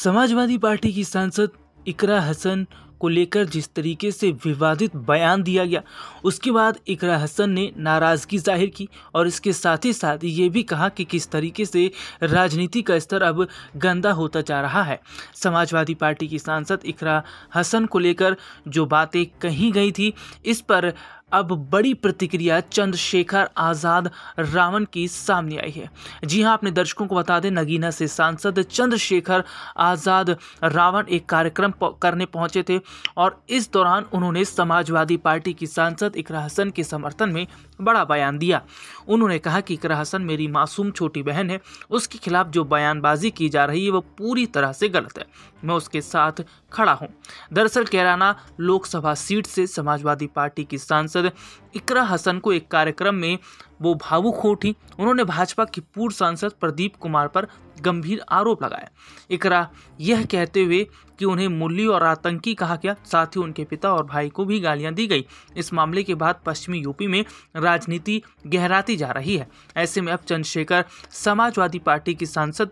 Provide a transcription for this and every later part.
Samajwadi party की सांसद इकरा हसन को लेकर जिस तरीके से विवादित बयान दिया गया, उसके बाद इकरा हसन ने नाराज़गी जाहिर की और इसके साथ ही साथ ये भी कहा कि किस तरीके से राजनीति का स्तर अब गंदा होता जा रहा है। समाजवादी पार्टी की सांसद इकरा हसन को लेकर जो बातें कही गई थी, इस पर अब बड़ी प्रतिक्रिया चंद्रशेखर आज़ाद रावण की सामने आई है। जी हां, अपने दर्शकों को बता दें, नगीना से सांसद चंद्रशेखर आज़ाद रावण एक कार्यक्रम करने पहुंचे थे और इस दौरान उन्होंने समाजवादी पार्टी की सांसद इकरा हसन के समर्थन में बड़ा बयान दिया। उन्होंने कहा कि इकरा हसन मेरी मासूम छोटी बहन है, उसके खिलाफ जो बयानबाजी की जा रही है वो पूरी तरह से गलत है, मैं उसके साथ खड़ा हूं। दरअसल कैराना लोकसभा सीट से समाजवादी पार्टी की सांसद इकरा हसन को एक कार्यक्रम में वो भावुक हो उठी। उन्होंने भाजपा के पूर्व सांसद प्रदीप कुमार पर गंभीर आरोप लगाए। इकरा यह कहते हुए कि उन्हें मूल्य और आतंकी कहा गया, साथ ही उनके पिता और भाई को भी गालियां दी गई। इस मामले के बाद पश्चिमी यूपी में राजनीति गहराती जा रही है। ऐसे में अब चंद्रशेखर समाजवादी पार्टी की सांसद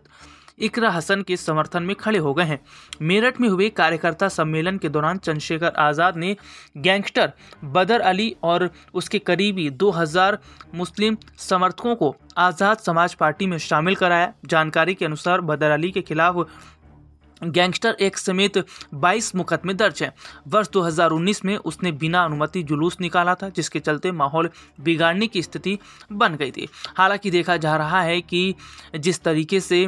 इकरा हसन के समर्थन में खड़े हो गए हैं। मेरठ में हुए कार्यकर्ता सम्मेलन के दौरान चंद्रशेखर आज़ाद ने गैंगस्टर बदर अली और उसके करीबी 2000 मुस्लिम समर्थकों को आज़ाद समाज पार्टी में शामिल कराया। जानकारी के अनुसार बदर अली के खिलाफ गैंगस्टर एक्ट समेत 22 मुकदमे दर्ज हैं। वर्ष 2019 में उसने बिना अनुमति जुलूस निकाला था, जिसके चलते माहौल बिगाड़ने की स्थिति बन गई थी। हालांकि देखा जा रहा है कि जिस तरीके से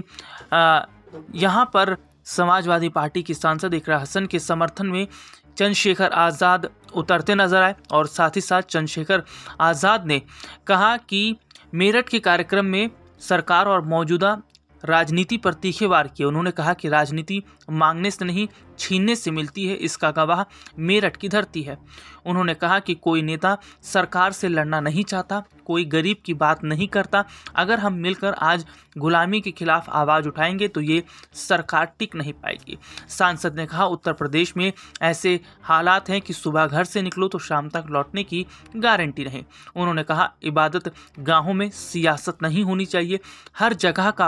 यहाँ पर समाजवादी पार्टी की सांसद इकरा हसन के समर्थन में चंद्रशेखर आज़ाद उतरते नजर आए और साथ ही साथ चंद्रशेखर आज़ाद ने कहा कि मेरठ के कार्यक्रम में सरकार और मौजूदा राजनीति पर तीखे वार किए। उन्होंने कहा कि राजनीति मांगने से नहीं, छीनने से मिलती है, इसका गवाह मेरठ की धरती है। उन्होंने कहा कि कोई नेता सरकार से लड़ना नहीं चाहता, कोई गरीब की बात नहीं करता। अगर हम मिलकर आज गुलामी के खिलाफ आवाज़ उठाएंगे तो ये सरकार टिक नहीं पाएगी। सांसद ने कहा, उत्तर प्रदेश में ऐसे हालात हैं कि सुबह घर से निकलो तो शाम तक लौटने की गारंटी नहीं। उन्होंने कहा, इबादत गाहों में सियासत नहीं होनी चाहिए। हर जगह का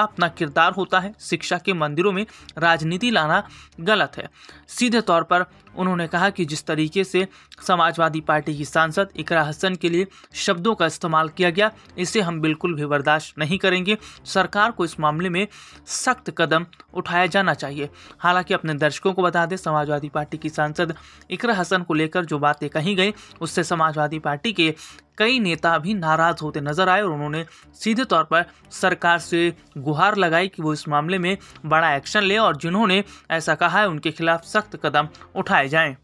अपना किरदार होता है। शिक्षा के मंदिरों में राजनीति लाना गलत है। सीधे तौर पर उन्होंने कहा कि जिस तरीके से समाजवादी पार्टी की सांसद इकरा हसन के लिए शब्दों का इस्तेमाल किया गया, इसे हम बिल्कुल भी बर्दाश्त नहीं करेंगे। सरकार को इस मामले में सख्त कदम उठाया जाना चाहिए। हालांकि अपने दर्शकों को बता दें, समाजवादी पार्टी की सांसद इकरा हसन को लेकर जो बातें कही गई, उससे समाजवादी पार्टी के कई नेता भी नाराज होते नजर आए और उन्होंने सीधे तौर पर सरकार से गुहार लगाई कि वो इस मामले में बड़ा एक्शन ले और जिन्होंने ऐसा कहा है उनके खिलाफ सख्त कदम उठाए जाएं।